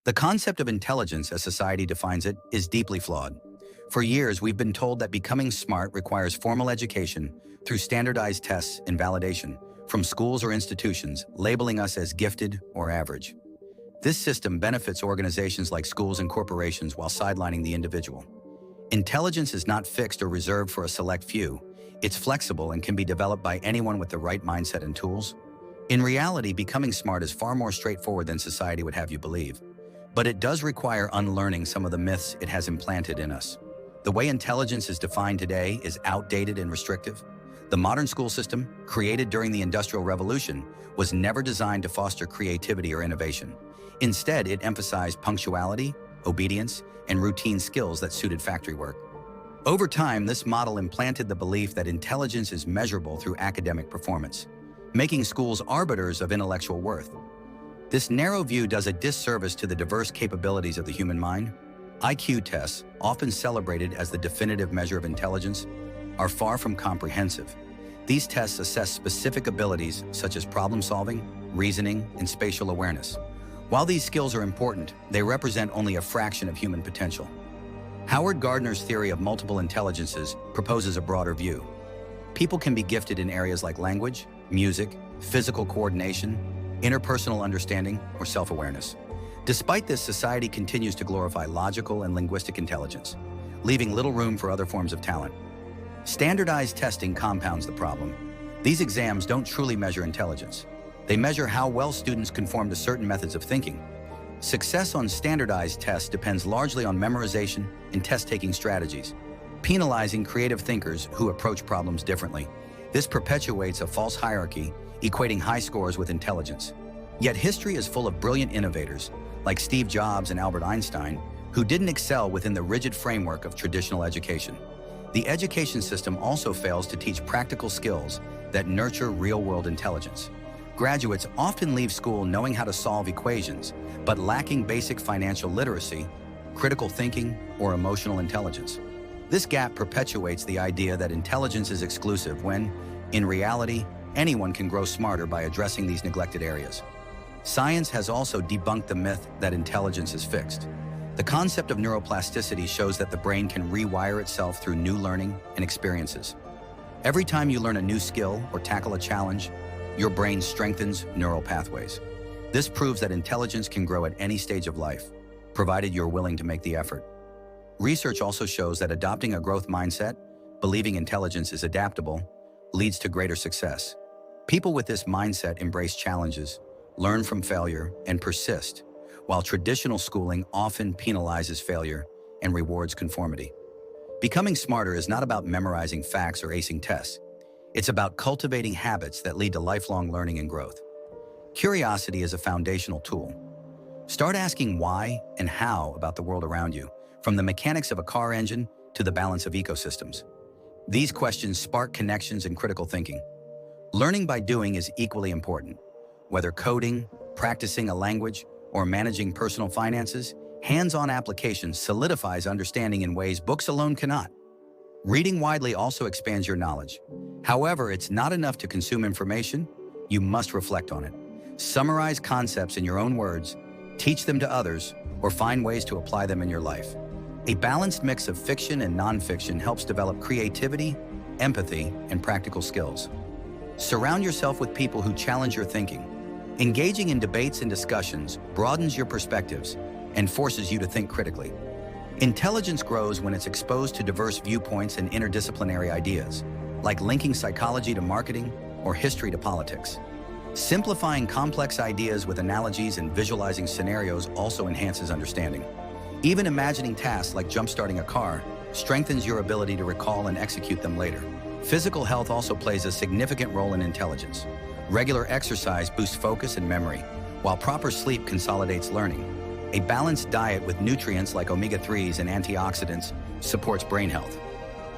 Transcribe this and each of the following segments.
The concept of intelligence, as society defines it, is deeply flawed. For years, we've been told that becoming smart requires formal education through standardized tests and validation from schools or institutions, labeling us as gifted or average. This system benefits organizations like schools and corporations while sidelining the individual. Intelligence is not fixed or reserved for a select few. It's flexible and can be developed by anyone with the right mindset and tools. In reality, becoming smart is far more straightforward than society would have you believe. But it does require unlearning some of the myths it has implanted in us. The way intelligence is defined today is outdated and restrictive. The modern school system, created during the Industrial Revolution, was never designed to foster creativity or innovation. Instead, it emphasized punctuality, obedience, and routine skills that suited factory work. Over time, this model implanted the belief that intelligence is measurable through academic performance, making schools arbiters of intellectual worth. This narrow view does a disservice to the diverse capabilities of the human mind. IQ tests, often celebrated as the definitive measure of intelligence, are far from comprehensive. These tests assess specific abilities such as problem-solving, reasoning, and spatial awareness. While these skills are important, they represent only a fraction of human potential. Howard Gardner's theory of multiple intelligences proposes a broader view. People can be gifted in areas like language, music, physical coordination, interpersonal understanding, or self-awareness. Despite this, society continues to glorify logical and linguistic intelligence, leaving little room for other forms of talent. Standardized testing compounds the problem. These exams don't truly measure intelligence. They measure how well students conform to certain methods of thinking. Success on standardized tests depends largely on memorization and test-taking strategies, penalizing creative thinkers who approach problems differently. This perpetuates a false hierarchy, equating high scores with intelligence. Yet history is full of brilliant innovators, like Steve Jobs and Albert Einstein, who didn't excel within the rigid framework of traditional education. The education system also fails to teach practical skills that nurture real-world intelligence. Graduates often leave school knowing how to solve equations, but lacking basic financial literacy, critical thinking, or emotional intelligence. This gap perpetuates the idea that intelligence is exclusive when, in reality, anyone can grow smarter by addressing these neglected areas. Science has also debunked the myth that intelligence is fixed. The concept of neuroplasticity shows that the brain can rewire itself through new learning and experiences. Every time you learn a new skill or tackle a challenge, your brain strengthens neural pathways. This proves that intelligence can grow at any stage of life, provided you're willing to make the effort. Research also shows that adopting a growth mindset, believing intelligence is adaptable, leads to greater success. People with this mindset embrace challenges, learn from failure, and persist, while traditional schooling often penalizes failure and rewards conformity. Becoming smarter is not about memorizing facts or acing tests. It's about cultivating habits that lead to lifelong learning and growth. Curiosity is a foundational tool. Start asking why and how about the world around you, from the mechanics of a car engine to the balance of ecosystems. These questions spark connections and critical thinking. Learning by doing is equally important. Whether coding, practicing a language, or managing personal finances, hands-on application solidifies understanding in ways books alone cannot. Reading widely also expands your knowledge. However, it's not enough to consume information. You must reflect on it. Summarize concepts in your own words, teach them to others, or find ways to apply them in your life. A balanced mix of fiction and nonfiction helps develop creativity, empathy, and practical skills. Surround yourself with people who challenge your thinking. Engaging in debates and discussions broadens your perspectives and forces you to think critically. Intelligence grows when it's exposed to diverse viewpoints and interdisciplinary ideas, like linking psychology to marketing or history to politics. Simplifying complex ideas with analogies and visualizing scenarios also enhances understanding. Even imagining tasks like jump-starting a car strengthens your ability to recall and execute them later. Physical health also plays a significant role in intelligence. Regular exercise boosts focus and memory, while proper sleep consolidates learning. A balanced diet with nutrients like omega-3s and antioxidants supports brain health.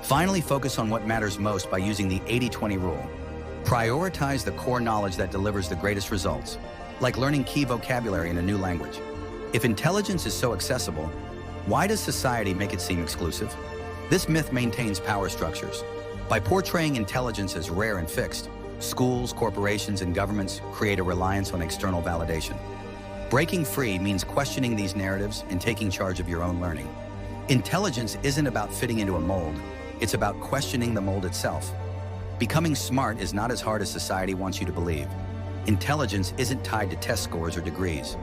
Finally, focus on what matters most by using the 80-20 rule. Prioritize the core knowledge that delivers the greatest results, like learning key vocabulary in a new language. If intelligence is so accessible, why does society make it seem exclusive? This myth maintains power structures. By portraying intelligence as rare and fixed, schools, corporations, and governments create a reliance on external validation. Breaking free means questioning these narratives and taking charge of your own learning. Intelligence isn't about fitting into a mold, it's about questioning the mold itself. Becoming smart is not as hard as society wants you to believe. Intelligence isn't tied to test scores or degrees.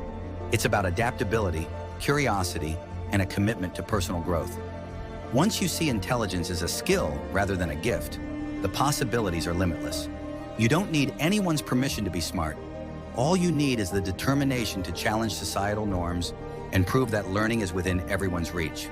It's about adaptability, curiosity, and a commitment to personal growth. Once you see intelligence as a skill rather than a gift, the possibilities are limitless. You don't need anyone's permission to be smart. All you need is the determination to challenge societal norms and prove that learning is within everyone's reach.